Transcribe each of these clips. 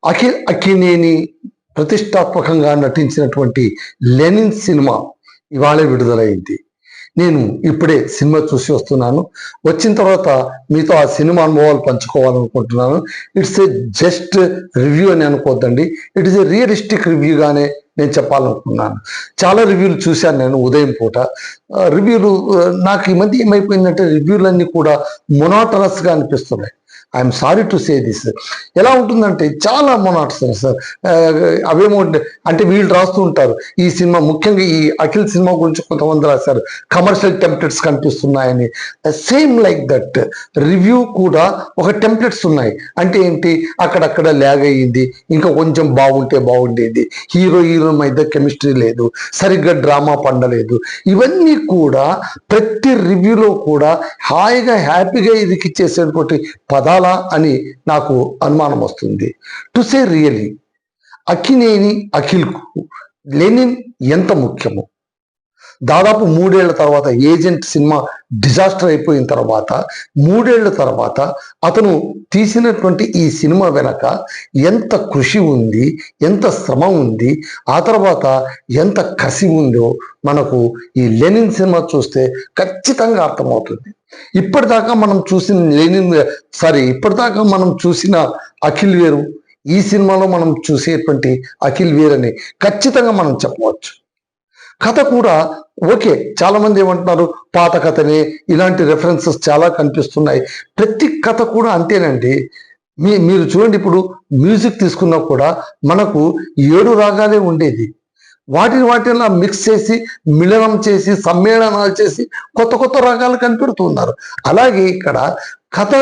అక్కినేని ప్రతిష్టాత్మకంగా నటించినటువంటి Lenin cinema ఇవాళే విడుదలైంది. నేను ఇప్పుడే సినిమా చూసి వస్తున్నాను. వచ్చిన తర్వాత మీతో ఆ సినిమా అనుభవాలు పంచుకోవాలనుకుంటున్నాను. ఇట్స్ ఏ జస్ట్ రివ్యూ అని అనుకోవద్దండి, ఇట్ ఈస్ ఏ రియలిస్టిక్ రివ్యూగానే నేను చెప్పాలనుకున్నాను. చాలా రివ్యూలు చూశాను నేను ఉదయం పూట. రివ్యూలు నాకు ఈ మధ్య ఏమైపోయిందంటే రివ్యూలన్నీ కూడా మొనాటనస్గా అనిపిస్తున్నాయి. I'm sorry to say this. ఎలా ఉంటుందంటే చాలా మొనాటనస్. అవేమో అంటే వీళ్ళు రాస్తూ ఉంటారు ఈ సినిమా, ముఖ్యంగా ఈ అఖిల్ సినిమా గురించి కొంతమంది రాశారు కమర్షియల్ టెంప్లెట్స్ కనిపిస్తున్నాయని. సేమ్ లైక్ దట్ రివ్యూ కూడా ఒక టెంప్లెట్స్ ఉన్నాయి. అంటే ఏంటి, అక్కడక్కడ ల్యాగ్ అయ్యింది, ఇంకా కొంచెం బాగుంటే బాగుండేది, హీరో మధ్య కెమిస్ట్రీ లేదు, సరిగ్గా డ్రామా పండలేదు, ఇవన్నీ కూడా ప్రతి రివ్యూలో కూడా హాయిగా హ్యాపీగా ఇదికిచ్చేసేటువంటి పదాలా అని నాకు అనుమానం వస్తుంది. టు సే రియలీ అక్కినేని అఖిల్కు లెనిన్ ఎంత ముఖ్యమో, దాదాపు 3 ఏళ్ల తర్వాత ఏజెంట్ సినిమా డిజాస్టర్ అయిపోయిన తర్వాత 3 ఏళ్ల తర్వాత అతను తీసినటువంటి ఈ సినిమా వెనక ఎంత కృషి ఉంది, ఎంత శ్రమ ఉంది, ఆ తర్వాత ఎంత కసి ఉందో మనకు ఈ లెనిన్ సినిమా చూస్తే ఖచ్చితంగా అర్థమవుతుంది. ఇప్పటిదాకా మనం చూసిన అఖిల్ వేరు, ఈ సినిమాలో మనం చూసేటువంటి అఖిల్ వేరని ఖచ్చితంగా మనం చెప్పవచ్చు. కథ కూడా ఓకే, చాలా మంది ఏమంటున్నారు పాత కథనే, ఇలాంటి రెఫరెన్సెస్ చాలా కనిపిస్తున్నాయి. ప్రతి కథ కూడా అంతేనండి. మీరు చూడండి, ఇప్పుడు మ్యూజిక్ తీసుకున్నా కూడా మనకు 7 రాగాలే ఉండేది. వాటిని మిక్స్ చేసి మిళనం చేసి సమ్మేళనాలు చేసి కొత్త కొత్త రాగాలు కనిపెడుతున్నారు. అలాగే ఇక్కడ కథ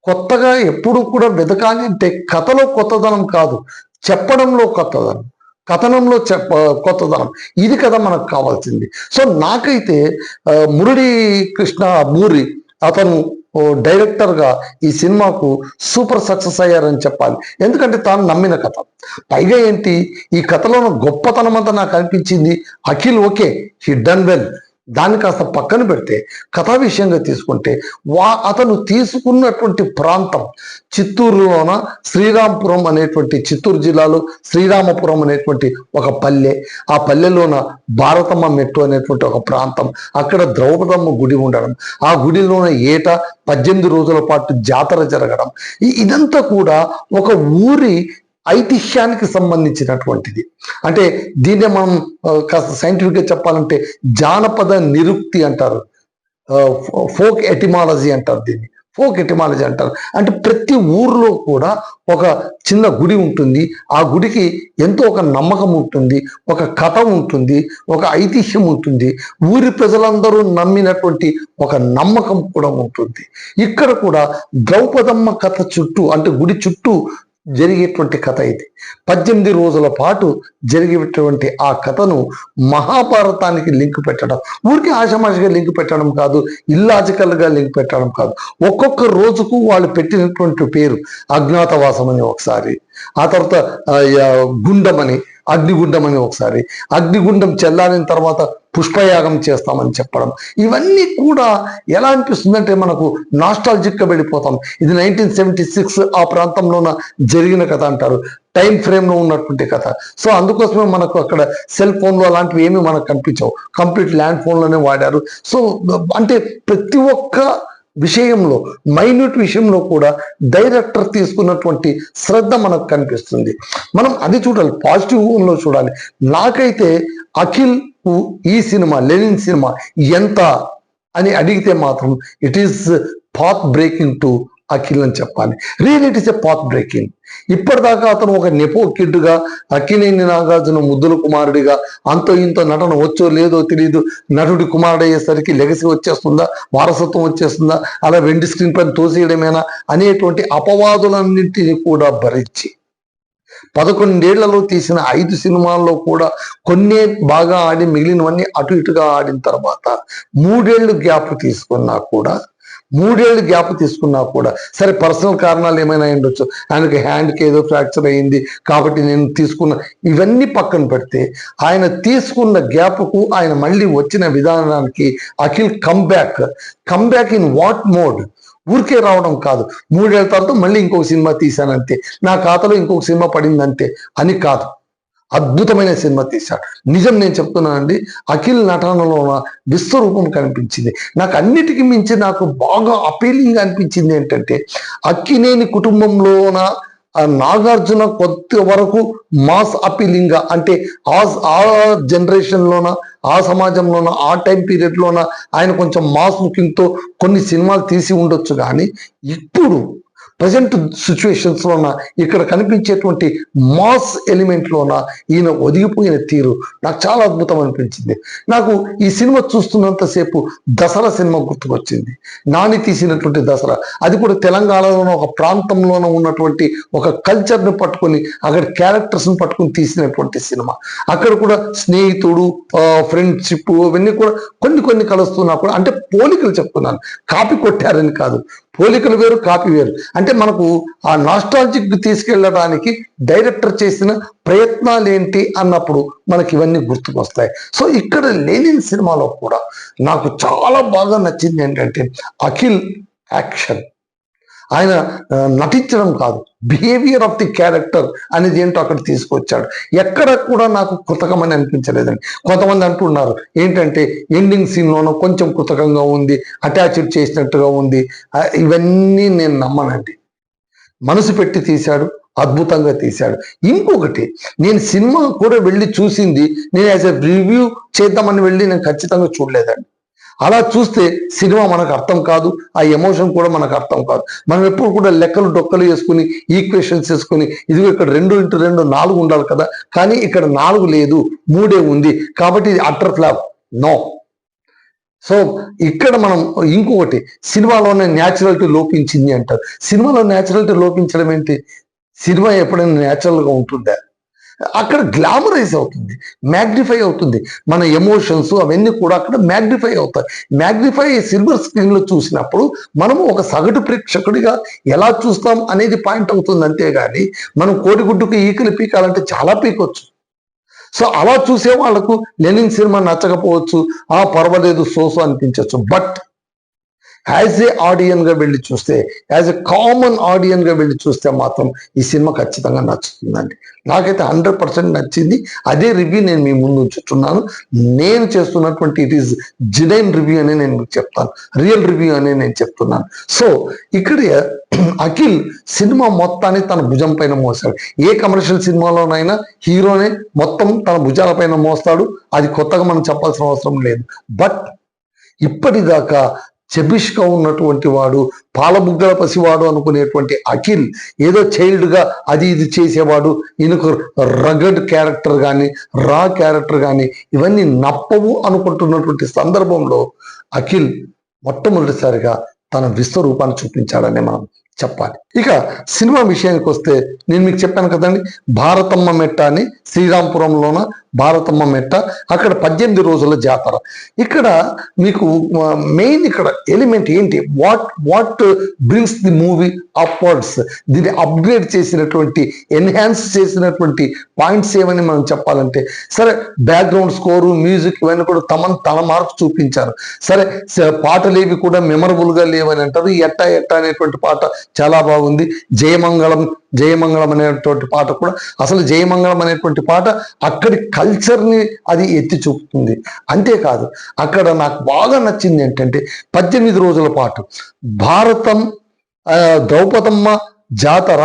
కొత్తగా ఎప్పుడు కూడా వెతకాలి అంటే కథలో కొత్తదనం కాదు, చెప్పడంలో కొత్తదనం, కథనంలో కొత్తదనం, ఇది కదా మనకు కావాల్సింది. సో నాకైతే మురళీ కృష్ణ మూరి అతను డైరెక్టర్గా ఈ సినిమాకు సూపర్ సక్సెస్ అయ్యారని చెప్పాలి. ఎందుకంటే తాను నమ్మిన కథ. పైగా ఏంటి, ఈ కథలో గొప్పతనం అంతా నాకు అనిపించింది Akhil okay, he done well. దాన్ని కాస్త పక్కన పెడితే కథా విషయంగా తీసుకుంటే అతను తీసుకున్నటువంటి ప్రాంతం చిత్తూరులోన శ్రీరాంపురం అనేటువంటి, చిత్తూరు జిల్లాలో శ్రీరామపురం అనేటువంటి ఒక పల్లె, ఆ పల్లెలోన భారతమ్మ మెట్టు అనేటువంటి ఒక ప్రాంతం, అక్కడ ద్రౌపదమ్మ గుడి ఉండడం, ఆ గుడిలోన ఏటా 18 రోజుల పాటు జాతర జరగడం, ఇదంతా కూడా ఒక ఊరి ఐతిహ్యానికి సంబంధించినటువంటిది. అంటే దీన్నే మనం కాస్త సైంటిఫిక్గా చెప్పాలంటే జానపద నిరుక్తి అంటారు, ఫోక్ ఎటిమాలజీ అంటారు, దీన్ని ఫోక్ ఎటిమాలజీ అంటారు. అంటే ప్రతి ఊర్లో కూడా ఒక చిన్న గుడి ఉంటుంది, ఆ గుడికి ఎంతో ఒక నమ్మకం ఉంటుంది, ఒక కథ ఉంటుంది, ఒక ఐతిహ్యం ఉంటుంది, ఊరి ప్రజలందరూ నమ్మినటువంటి ఒక నమ్మకం కూడా ఉంటుంది. ఇక్కడ కూడా ద్రౌపదమ్మ కథ చుట్టూ, అంటే గుడి చుట్టూ జరిగేటువంటి కథ ఇది. 18 రోజుల పాటు జరిగేటువంటి ఆ కథను మహాభారతానికి లింక్ పెట్టడం, ఊరికి ఆషామాషిగా లింక్ పెట్టడం కాదు, ఇల్లాజికల్గా లింక్ పెట్టడం కాదు. ఒక్కొక్క రోజుకు వాళ్ళు పెట్టినటువంటి పేరు, అజ్ఞాతవాసం అని ఒకసారి, ఆ తర్వాత గుండమని, అగ్నిగుండం అని ఒకసారి, అగ్నిగుండం చెల్లారిన తర్వాత పుష్పయాగం చేస్తామని చెప్పడం, ఇవన్నీ కూడా ఎలా అనిపిస్తుందంటే మనకు నాస్టాలజిక్గా వెళ్ళిపోతాం. ఇది 1976 ఆ ప్రాంతంలోన జరిగిన కథ అంటారు, టైం ఫ్రేమ్లో ఉన్నటువంటి కథ. సో అందుకోసమే మనకు అక్కడ సెల్ ఫోన్లు అలాంటివి ఏమీ మనకు కనిపించవు, కంప్లీట్ ల్యాండ్ ఫోన్లోనే వాడారు. సో అంటే ప్రతి ఒక్క విషయంలో, మైన్యూట్ విషయంలో కూడా డైరెక్టర్ తీసుకున్నటువంటి శ్రద్ధ మనకు కనిపిస్తుంది. మనం అది చూడాలి, పాజిటివ్లో చూడాలి. నాకైతే అఖిల్ ఈ సినిమా లెనిన్ సినిమా ఎంత అని అడిగితే మాత్రం it is path breaking to Akhil అని చెప్పాలి. Real it is a path breaking. ఇప్పటిదాకా అతను ఒక నెపో కిడ్గా, అక్కినేని నాగార్జున ముద్దుల కుమారుడిగా, అంతో ఇంతో నటన వచ్చో లేదో తెలియదు, నటుడి కుమారుడు అయ్యేసరికి లెగసీ వచ్చేస్తుందా, వారసత్వం వచ్చేస్తుందా, అలా వెండి స్క్రీన్ పైన తోసేయడమేనా అనేటువంటి అపవాదులన్నింటినీ కూడా భరించి 11 ఏళ్లలో తీసిన 5 సినిమాల్లో కూడా కొన్నే బాగా ఆడి మిగిలినవన్నీ అటు ఇటుగా ఆడిన తర్వాత 3 ఏళ్ళు గ్యాప్ తీసుకున్నా కూడా సరే, పర్సనల్ కారణాలు ఏమైనా ఉండొచ్చు, ఆయనకి హ్యాండ్కి ఏదో ఫ్రాక్చర్ అయ్యింది కాబట్టి నేను తీసుకున్న, ఇవన్నీ పక్కన పెడితే ఆయన తీసుకున్న గ్యాప్కు ఆయన మళ్ళీ వచ్చిన విధానానికి Akhil comeback in what mode, ఊరికే రావడం కాదు, 3 ఏళ్ల తర్వాత మళ్ళీ ఇంకొక సినిమా తీశానంతే, నా ఖాతాలో ఇంకొక సినిమా పడిందంతే అని కాదు. అద్భుతమైన సినిమా తీశాడు. నిజం నేను చెప్తున్నానండి, అఖిల్ నటనలోన విశ్వరూపం కనిపించింది. నాకు అన్నిటికీ మించి నాకు బాగా అపీలింగ్ అనిపించింది ఏంటంటే, అక్కినేని కుటుంబంలోన నాగార్జున కొత్త వరకు మాస్ అపీలింగ్ గా, అంటే ఆ జనరేషన్ లోన, ఆ సమాజంలోన, ఆ టైం పీరియడ్ లోన ఆయన కొంచెం మాస్ లుకింగ్ తో కొన్ని సినిమాలు తీసి ఉండొచ్చు. కానీ ఇప్పుడు ప్రజెంట్ సిచ్యువేషన్స్ లోన ఇక్కడ కనిపించేటువంటి మాస్ ఎలిమెంట్ లోన ఈయన ఒదిగిపోయిన తీరు నాకు చాలా అద్భుతం అనిపించింది. నాకు ఈ సినిమా చూస్తున్నంతసేపు దసరా సినిమా గుర్తుకొచ్చింది. నాని తీసినటువంటి దసరా, అది కూడా తెలంగాణలోన ఒక ప్రాంతంలోన ఉన్నటువంటి ఒక కల్చర్ని పట్టుకొని, అక్కడ క్యారెక్టర్స్ని పట్టుకొని తీసినటువంటి సినిమా. అక్కడ కూడా స్నేహితుడు, ఫ్రెండ్షిప్, ఇవన్నీ కూడా కొన్ని కలుస్తున్నా కూడా, అంటే పోలికలు చెప్తున్నాను, కాపీ కొట్టారని కాదు, పోలికలు వేరు, కాపీ వేరు. అంటే మనకు ఆ నాస్టాలజిక్ తీసుకెళ్ళడానికి డైరెక్టర్ చేసిన ప్రయత్నాలు ఏంటి అన్నప్పుడు మనకి ఇవన్నీ గుర్తుకొస్తాయి. సో ఇక్కడ లెనిన్ సినిమాలో కూడా నాకు చాలా బాగా నచ్చింది ఏంటంటే అఖిల్ యాక్షన్. ఆయన నటించడం కాదు, బిహేవియర్ ఆఫ్ ది క్యారెక్టర్ అనేది ఏంటో అక్కడ తీసుకొచ్చాడు. ఎక్కడ కూడా నాకు కృతకమని అనిపించలేదండి. కొంతమంది అంటున్నారు ఏంటంటే ఎండింగ్ సీన్లోనూ కొంచెం కృతకంగా ఉంది, అటాచ్డ్ చేసినట్టుగా ఉంది. ఇవన్నీ నేను నమ్మనండి. మనసు పెట్టి తీశాడు, అద్భుతంగా తీశాడు. ఇంకొకటి, నేను సినిమా కూడా వెళ్ళి చూసింది, నేను యాజ్ ఎ రివ్యూ చేద్దామని వెళ్ళి నేను ఖచ్చితంగా చూడలేదండి. అలా చూస్తే సినిమా మనకు అర్థం కాదు, ఆ ఎమోషన్ కూడా మనకు అర్థం కాదు. మనం ఎప్పుడు కూడా లెక్కలు డొక్కలు వేసుకుని, ఈక్వేషన్స్ వేసుకుని, ఇదిగో ఇక్కడ 2x2 4 ఉండాలి కదా, కానీ ఇక్కడ 4 లేదు, 3 ఉంది, కాబట్టి ఇది అటర్ ఫ్లాప్. నో. సో ఇక్కడ మనం ఇంకొకటి, సినిమాలోనే న్యాచురాలిటీ లోపించింది అంటారు. సినిమాలో న్యాచురాలిటీ లోపించడం ఏంటి? సినిమా ఎప్పుడైనా న్యాచురల్గా ఉంటుందా? అక్కడ గ్లామరైజ్ అవుతుంది, మ్యాగ్నిఫై అవుతుంది. మన ఎమోషన్స్ అవన్నీ కూడా అక్కడ మ్యాగ్నిఫై అవుతాయి. మ్యాగ్నిఫై సిల్వర్ స్క్రీన్ లో చూసినప్పుడు మనము ఒక సగటు ప్రేక్షకుడిగా ఎలా చూస్తాం అనేది పాయింట్ అవుతుంది. అంతేగాని మనం కోడిగుడ్డుకు ఈకలు పీకాలంటే చాలా పీకొచ్చు. సో అలా చూసే వాళ్ళకు లెనిన్ సినిమా నచ్చకపోవచ్చు, పర్వాలేదు సోసు అనిపించవచ్చు. బట్ యాజ్ ఏ ఆడియన్ గా వెళ్ళి చూస్తే, యాజ్ ఎ కామన్ ఆడియన్ గా వెళ్ళి చూస్తే మాత్రం ఈ సినిమా ఖచ్చితంగా నచ్చుతుందండి. నాకైతే 100% నచ్చింది. అదే రివ్యూ నేను మీ ముందు ఉంచుతున్నాను. నేను చేస్తున్నటువంటి ఇట్ ఈస్ జెన్యూన్ రివ్యూ అనే నేను మీకు చెప్తాను, రియల్ రివ్యూ అనే నేను చెప్తున్నాను. సో ఇక్కడ అఖిల్ సినిమా మొత్తాన్ని తన భుజం పైన మోస్తాడు. ఏ కమర్షియల్ సినిమాలోనైనా హీరోనే మొత్తం తన భుజాల పైన మోస్తాడు. అది కొత్తగా మనం చెప్పాల్సిన అవసరం లేదు. బట్ ఇప్పటిదాకా చెబిష్గా ఉన్నటువంటి వాడు, పాలబుగ్గల పసివాడు అనుకునేటువంటి అఖిల్ ఏదో చైల్డ్గా అది ఇది చేసేవాడు, ఈయనకు రగడ్ క్యారెక్టర్ కానీ, రా క్యారెక్టర్ కానీ ఇవన్నీ నప్పవు అనుకుంటున్నటువంటి సందర్భంలో అఖిల్ మొట్టమొదటిసారిగా తన విశ్వరూపాన్ని చూపించాడని మనం చెప్పాలి. ఇక సినిమా విషయానికి వస్తే, నేను మీకు చెప్పాను కదండి, భారతమ్మ మెట్ట అని శ్రీరాంపురంలోన భారతమ్మ మెట్ట, అక్కడ 18 రోజుల జాతర. ఇక్కడ మీకు మెయిన్ ఇక్కడ ఎలిమెంట్ ఏంటి, what brings the movie upwards, దీన్ని అప్గ్రేడ్ చేసినటువంటి, ఎన్హాన్స్ చేసినటువంటి పాయింట్స్ ఏమని మనం చెప్పాలంటే, సరే బ్యాక్గ్రౌండ్ స్కోరు, మ్యూజిక్ ఇవన్నీ కూడా తన మార్పు చూపించారు. సరే పాటలేవి కూడా మెమరబుల్ గా లేవని అంటారు. ఎట్టా అనేటువంటి పాట చాలా బాగుంది. జయమంగళం అనేటువంటి పాట కూడా, అసలు జయమంగళం అనేటువంటి పాట అక్కడి కల్చర్ని అది ఎత్తి చూపుతుంది. అంతేకాదు అక్కడ నాకు బాగా నచ్చింది ఏంటంటే 18 రోజుల పాటు భారతం, ద్రౌపదమ్మ జాతర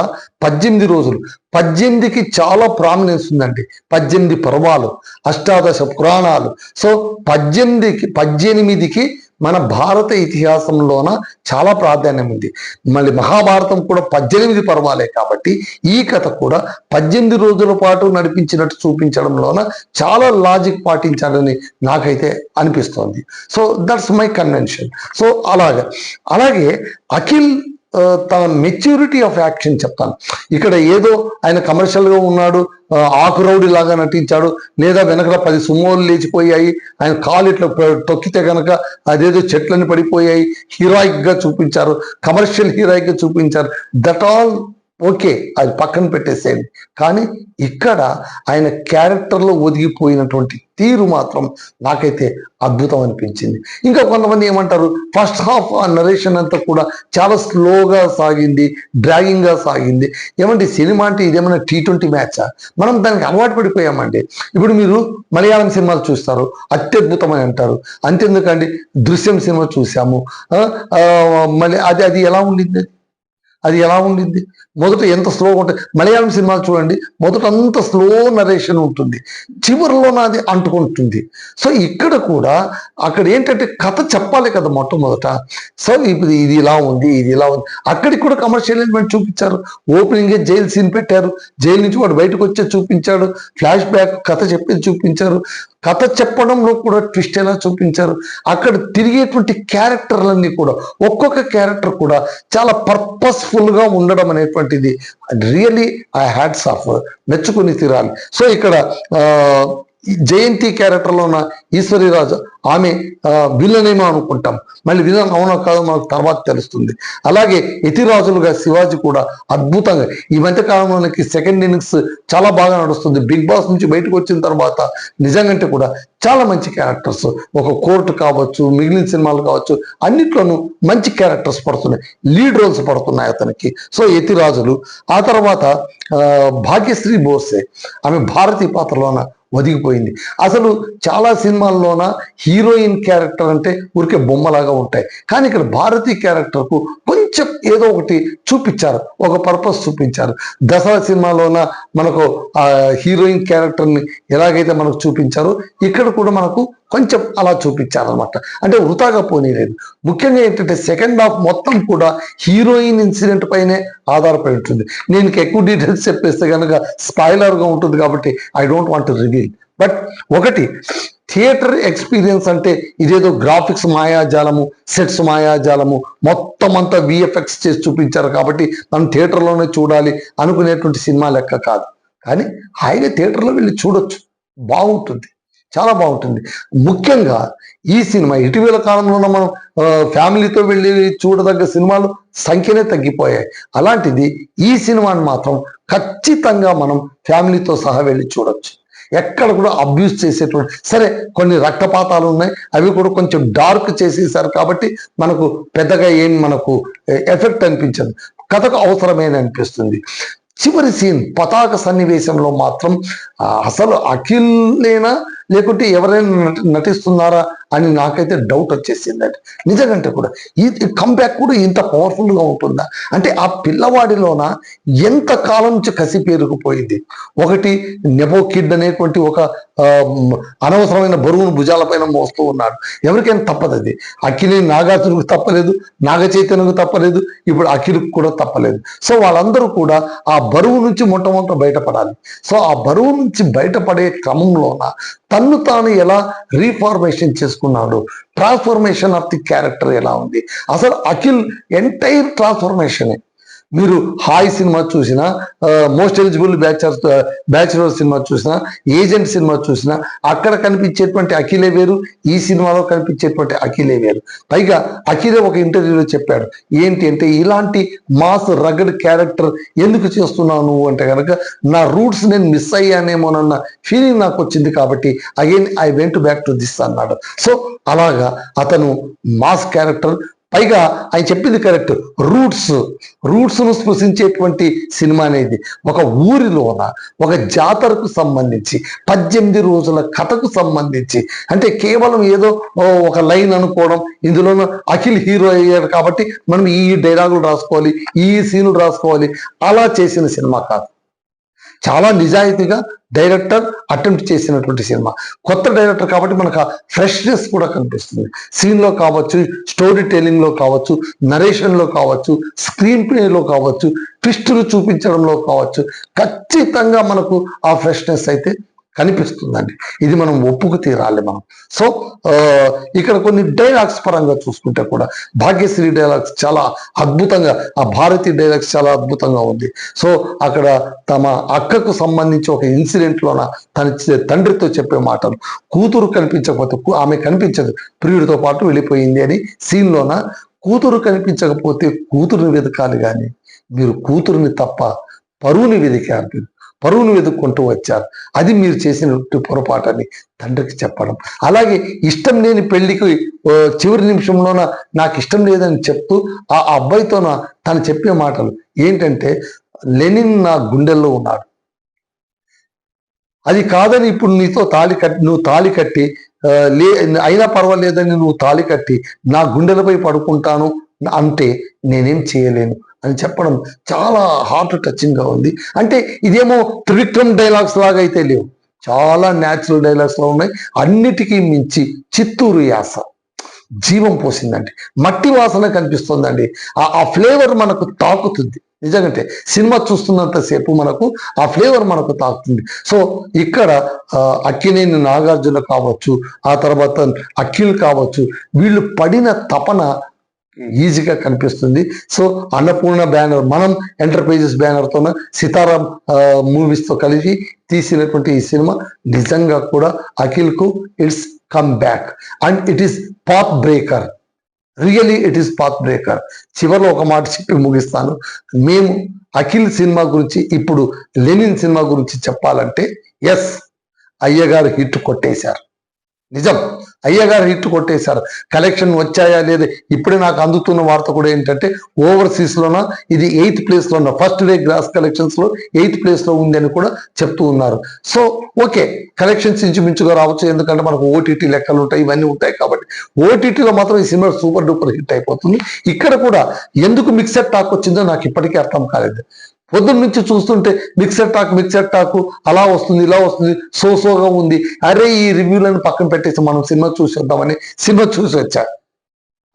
18 రోజులు, 18కి చాలా ప్రామినెన్స్ ఉందండి. 18 పర్వాలు, అష్టాదశ పురాణాలు. సో 18కి మన భారత ఇతిహాసంలోన చాలా ప్రాధాన్యం ఉంది. మళ్ళీ మహాభారతం కూడా 18 పర్వాలే కాబట్టి ఈ కథ కూడా 18 రోజుల పాటు నడిపించినట్టు చూపించడంలోన చాలా లాజిక్ పాటించాలని నాకైతే అనిపిస్తోంది. So that's my convention. So అలాగే అఖిల్ తన మెచ్యూరిటీ ఆఫ్ యాక్షన్ చెప్తాను. ఇక్కడ ఏదో ఆయన కమర్షియల్గా ఉన్నాడు, ఆకురౌడి లాగా నటించాడు, లేదా వెనకల 10 సుమోలు లేచిపోయాయి, ఆయన కాలు ఇట్లా తొక్కితే కనుక అదేదో చెట్లని పడిపోయాయి, హీరోయిక్ గా చూపించారు, కమర్షియల్ హీరోయిక్ గా చూపించారు. దట్ ఆల్ ఓకే, అది పక్కన పెట్టేసేయండి. కానీ ఇక్కడ ఆయన క్యారెక్టర్లో ఒదిగిపోయినటువంటి తీరు మాత్రం నాకైతే అద్భుతం అనిపించింది. ఇంకా కొంతమంది ఏమంటారు, ఫస్ట్ హాఫ్ ఆ నరేషన్ అంతా కూడా చాలా స్లోగా సాగింది, డ్రాగింగ్గా సాగింది. ఏమంటే సినిమా అంటే ఇదేమైనా T20 మ్యాచా? మనం దానికి అలవాటు పడిపోయామండి. ఇప్పుడు మీరు మలయాళం సినిమాలు చూస్తారు, అత్యద్భుతమని అంటారు. అంతెందుకండి, దృశ్యం సినిమా చూసాము. మళ్ళీ అది ఎలా ఉండింది? అది ఎలా ఉండింది? మొదట ఎంత స్లోగా ఉంటుంది. మలయాళం సినిమాలు చూడండి, మొదట అంత స్లో నరేషన్ ఉంటుంది, చివరిలో నాది అంటుకుంటుంది. సో ఇక్కడ కూడా అక్కడ ఏంటంటే కథ చెప్పాలి కదా మొట్టమొదట. సో ఇప్పుడు ఇది ఇలా ఉంది, ఇది ఇలా ఉంది. అక్కడికి కూడా కమర్షియల్ ఎలిమెంట్ చూపించారు. ఓపెనింగే జైలు సీన్ పెట్టారు, జైలు నుంచి వాడు బయటకు వచ్చే చూపించాడు, ఫ్లాష్ బ్యాక్ కథ చెప్పేది చూపించారు, కథ చెప్పడంలో కూడా ట్విస్ట్ ఎలా చూపించారు. అక్కడ తిరిగేటువంటి క్యారెక్టర్లన్నీ కూడా ఒక్కొక్క క్యారెక్టర్ కూడా చాలా పర్పస్ఫుల్ గా ఉండడం అనేటువంటిది రియల్లీ ఐ హ్యాడ్స్ ఆఫ్, మెచ్చుకుని తీరాలి. సో ఇక్కడ జయంతి క్యారెక్టర్లో ఉన్న ఈశ్వరీరాజు, ఆమె విలన్ ఏమో అనుకుంటాం, మళ్ళీ విలన్ అవునో కాదో మనకు తర్వాత తెలుస్తుంది. అలాగే యతిరాజులుగా శివాజీ కూడా అద్భుతంగా, ఈ మధ్య కాలంలో మనకి సెకండ్ ఇన్నింగ్స్ చాలా బాగా నడుస్తుంది. బిగ్ బాస్ నుంచి బయటకు వచ్చిన తర్వాత నిజంగా కూడా చాలా మంచి క్యారెక్టర్స్, ఒక కోర్టు కావచ్చు, మిగిలిన సినిమాలు కావచ్చు, అన్నిట్లోనూ మంచి క్యారెక్టర్స్ పడుతున్నాయి, లీడ్ రోల్స్ పడుతున్నాయి అతనికి. సో యతిరాజులు. ఆ తర్వాత భాగ్యశ్రీ బోర్సే, ఆమె భారతీ పాత్రలోన ఒదిగిపోయింది. అసలు చాలా సినిమాల్లోన హీరోయిన్ క్యారెక్టర్ అంటే ఊరికే బొమ్మలాగా ఉంటాయి, కానీ ఇక్కడ భారతీ క్యారెక్టర్కు కొంచెం ఏదో ఒకటి చూపించారు, ఒక పర్పస్ చూపించారు. దసరా సినిమాలోన మనకు ఆ హీరోయిన్ క్యారెక్టర్ని ఎలాగైతే మనకు చూపించారో ఇక్కడ కూడా మనకు కొంచెం అలా చూపించారనమాట. అంటే వృతాగా పోనీలేదు. ముఖ్యంగా ఏంటంటే సెకండ్ హాఫ్ మొత్తం కూడా హీరోయిన్ ఇన్సిడెంట్ పైనే ఆధారపడి ఉంటుంది. నేను ఎక్కువ డీటెయిల్స్ చెప్పేస్తే కనుక స్పాయిలర్గా ఉంటుంది కాబట్టి I don't want to reveal. But ఒకటి, థియేటర్ ఎక్స్పీరియన్స్ అంటే ఇదేదో గ్రాఫిక్స్ మాయాజాలము, సెట్స్ మాయాజాలము, మొత్తం అంతా VFX చేసి చూపించారు కాబట్టి మనం థియేటర్లోనే చూడాలి అనుకునేటువంటి సినిమా లెక్క కాదు. కానీ హాయిగా థియేటర్లో వెళ్ళి చూడొచ్చు, బాగుంటుంది, చాలా బాగుంటుంది. ముఖ్యంగా ఈ సినిమా ఇటీవల కాలంలో మనం ఫ్యామిలీతో వెళ్ళి చూడదగ్గ సినిమాలు సంఖ్యనే తగ్గిపోయాయి. అలాంటిది ఈ సినిమాని మాత్రం ఖచ్చితంగా మనం ఫ్యామిలీతో సహా వెళ్ళి చూడొచ్చు. ఎక్కడ కూడా అబ్యూస్ చేసేటువంటి, సరే కొన్ని రక్తపాతాలు ఉన్నాయి, అవి కూడా కొంచెం డార్క్ చేసేసారు కాబట్టి మనకు పెద్దగా ఏం మనకు ఎఫెక్ట్ అనిపించదు, కథకు అవసరమేని అనిపిస్తుంది. చివరి సీన్ పతాక సన్నివేశంలో మాత్రం అసలు అఖిల్లేనా లేకుంటే ఎవరైనా నటిస్తున్నారా అని నాకైతే డౌట్ వచ్చేసిందండి. నిజంగా కూడా ఈ కంబ్యాక్ కూడా ఇంత పవర్ఫుల్గా ఉంటుందా అంటే ఆ పిల్లవాడిలోన ఎంత కాలం నుంచి కసి పేరుకుపోయింది. ఒకటి నెబో కిడ్ అనేటువంటి ఒక అనవసరమైన బరువును భుజాలపైన మోస్తూ ఉన్నాడు. ఎవరికైనా తప్పదు అది. అఖిల్ నాగార్జునకు తప్పలేదు, నాగ చైతన్యకు తప్పలేదు, ఇప్పుడు అఖిల్కి కూడా తప్పలేదు. సో వాళ్ళందరూ కూడా ఆ బరువు నుంచి మొట్టమొదట బయటపడాలి. సో ఆ బరువు నుంచి బయటపడే క్రమంలోన తన్ను తాను ఎలా రీఫార్మేషన్ చేసుకున్నాడు, ట్రాన్స్ఫర్మేషన్ ఆఫ్ ది క్యారెక్టర్ ఎలా ఉంది. అసలు అఖిల్ ఎంటైర్ ట్రాన్స్ఫర్మేషన్. మీరు హాయ్ సినిమా చూసినా, మోస్ట్ ఎలిజిబుల్ బ్యాచులర్ సినిమా చూసినా, ఏజెంట్ సినిమా చూసినా అక్కడ కనిపించేటువంటి అఖిలే వేరు, ఈ సినిమాలో కనిపించేటువంటి అఖిలే వేరు. పైగా అఖిలే ఒక ఇంటర్వ్యూలో చెప్పాడు, ఏంటి అంటే ఇలాంటి మాస్ రగడ్ క్యారెక్టర్ ఎందుకు చేస్తున్నావు నువ్వు అంటే కనుక నా రూట్స్ నేను మిస్ అయ్యానేమోనన్న ఫీలింగ్ నాకు వచ్చింది కాబట్టి again I went back to this అన్నాడు. సో అలాగా అతను మాస్ క్యారెక్టర్. పైగా ఆయన చెప్పింది కరెక్ట్, రూట్స్ను స్పృశించేటువంటి సినిమా అనేది ఒక ఊరిలోన ఒక జాతరకు సంబంధించి 18 రోజుల కథకు సంబంధించి, అంటే కేవలం ఏదో ఒక లైన్ అనుకోవడం, ఇందులోనూ అఖిల్ హీరో అయ్యాడు కాబట్టి మనం ఈ డైలాగులు రాసుకోవాలి, ఈ సీన్లు రాసుకోవాలి, అలా చేసిన సినిమా కాదు. చాలా నిజాయితీగా డైరెక్టర్ అటెంప్ట్ చేసినటువంటి సినిమా. కొత్త డైరెక్టర్ కాబట్టి మనకు ఆ ఫ్రెష్నెస్ కూడా కనిపిస్తుంది. సీన్లో కావచ్చు, స్టోరీ టెల్లింగ్లో కావచ్చు, నరేషన్లో కావచ్చు, స్క్రీన్ ప్లేలో కావచ్చు, ట్విస్టులు చూపించడంలో కావచ్చు, ఖచ్చితంగా మనకు ఆ ఫ్రెష్నెస్ అయితే కనిపిస్తుందండి. ఇది మనం ఒప్పుకు తీరాలి మనం. సో ఇక్కడ కొన్ని డైలాగ్స్ పరంగా చూసుకుంటే కూడా భాగ్యశ్రీ డైలాగ్స్ చాలా అద్భుతంగా, ఆ భారతీయ డైలాగ్స్ చాలా అద్భుతంగా ఉంది. సో అక్కడ తమ అక్కకు సంబంధించి ఒక ఇన్సిడెంట్లోన తన తండ్రితో చెప్పే మాటలు, కూతురు కనిపించకపోతే ఆమె కనిపించదు, ప్రియుడితో పాటు వెళ్ళిపోయింది అని సీన్లోన కూతురు కనిపించకపోతే కూతురుని వెతకాలి కానీ మీరు కూతురుని తప్ప పరువుని వెతికారు, మీరు పరువును వెతుక్కుంటూ వచ్చారు. అది మీరు చేసినట్టు పొరపాటని తండ్రికి చెప్పడం. అలాగే ఇష్టం లేని పెళ్లికి చివరి నిమిషంలోన నాకు ఇష్టం లేదని చెప్తూ ఆ అబ్బాయితోన తను చెప్పే మాటలు ఏంటంటే, లెనిన్ నా గుండెల్లో ఉన్నాడు, అది కాదని ఇప్పుడు నీతో నువ్వు తాళి కట్టి అయినా పర్వాలేదని నువ్వు తాళి కట్టి నా గుండెలపై పడుకుంటాను అంటే నేనేం చేయలేను అని చెప్పడం చాలా హార్ట్ టచింగ్ గా ఉంది. అంటే ఇదేమో త్రివిక్రమ్ డైలాగ్స్ లాగా అయితే లేవు, చాలా న్యాచురల్ డైలాగ్స్ లా ఉన్నాయి. అన్నిటికీ మించి చిత్తూరు యాస జీవం పోసిందండి, మట్టి వాసన కనిపిస్తుందండి. ఆ ఫ్లేవర్ మనకు తాకుతుంది. నిజంగానే సినిమా చూస్తున్నంతసేపు మనకు ఆ ఫ్లేవర్ మనకు తాకుతుంది. సో ఇక్కడ అక్కినేని నాగార్జున కావచ్చు, ఆ తర్వాత అఖిల్ కావచ్చు, వీళ్ళు పడిన తపన ఈజీగా కనిపిస్తుంది. So Annapurna banner, Manam enterprises బ్యానర్తోన సితారాం మూవీస్తో కలిసి తీసినటువంటి ఈ సినిమా నిజంగా కూడా అఖిల్కు it's come back and it is path breaker. Really it is path breaker. చివరిలో ఒక మాట చెప్పి ముగిస్తాను. మేము అఖిల్ సినిమా గురించి, ఇప్పుడు లెనిన్ సినిమా గురించి చెప్పాలంటే, ఎస్, అయ్యగారు హిట్ కొట్టేశారు. నిజం, అయ్యగారు హిట్ కొట్టేశారు. కలెక్షన్ వచ్చాయా లేదా ఇప్పుడే నాకు అందుతున్న వార్త కూడా ఏంటంటే, ఓవర్సీస్ లోన ఇది 8th place లో ఉన్న, ఫస్ట్ డే గ్రాస్ కలెక్షన్స్ లో 8th place లో ఉంది అని కూడా చెప్తూ ఉన్నారు. సో ఓకే, కలెక్షన్స్ ఇంచుమించుగా రావచ్చు, ఎందుకంటే మనకు ఓటీటీ లెక్కలు ఉంటాయి, ఇవన్నీ ఉంటాయి. కాబట్టి ఓటీటీలో మాత్రం ఈ సినిమా సూపర్ డూపర్ హిట్ అయిపోతుంది. ఇక్కడ కూడా ఎందుకు మిక్సర్ టాక్ వచ్చిందో నాకు ఇప్పటికీ అర్థం కాలేదు. పొద్దున్న నుంచి చూస్తుంటే మిక్సర్ టాక్ అలా వస్తుంది, ఇలా వస్తుంది, సోగా ఉంది. అరే, ఈ రివ్యూలను పక్కన పెట్టేసి మనం సినిమా చూసి వద్దామని సినిమా చూసి వచ్చా.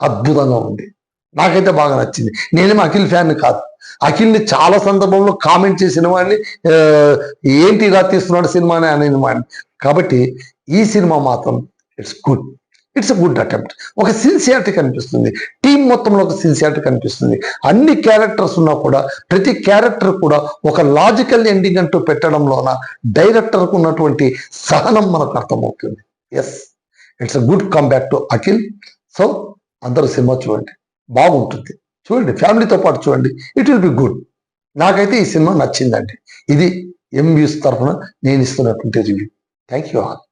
అద్భుతంగా ఉంది, నాకైతే బాగా నచ్చింది. నేనేమో అఖిల్ ఫ్యాన్ కాదు, అఖిల్ని చాలా సందర్భంలో కామెంట్ చేసిన వాడిని, ఏంటి ఇలా తీస్తున్నాడు సినిమాని అనే వాడిని. కాబట్టి ఈ సినిమా మాత్రం ఇట్స్ గుడ్ అటెంప్ట్. ఒక సిన్సియారిటీ కనిపిస్తుంది, టీం మొత్తంలో ఒక సిన్సియారిటీ కనిపిస్తుంది. అన్ని క్యారెక్టర్స్ ఉన్నా కూడా ప్రతి క్యారెక్టర్ కూడా ఒక లాజికల్ ఎండింగ్ అంటూ పెట్టడంలోన డైరెక్టర్కు ఉన్నటువంటి సహనం మనకు అర్థమవుతుంది. Yes, it's a good come back to Akhil. So అందరూ సినిమా చూడండి, బాగుంటుంది, చూడండి, ఫ్యామిలీతో పాటు చూడండి, ఇట్ విల్ బి గుడ్. నాకైతే ఈ సినిమా నచ్చిందండి. ఇది ఎంవ్యూస్ తరఫున నేను ఇస్తున్నటువంటి రివ్యూ. Thank you all.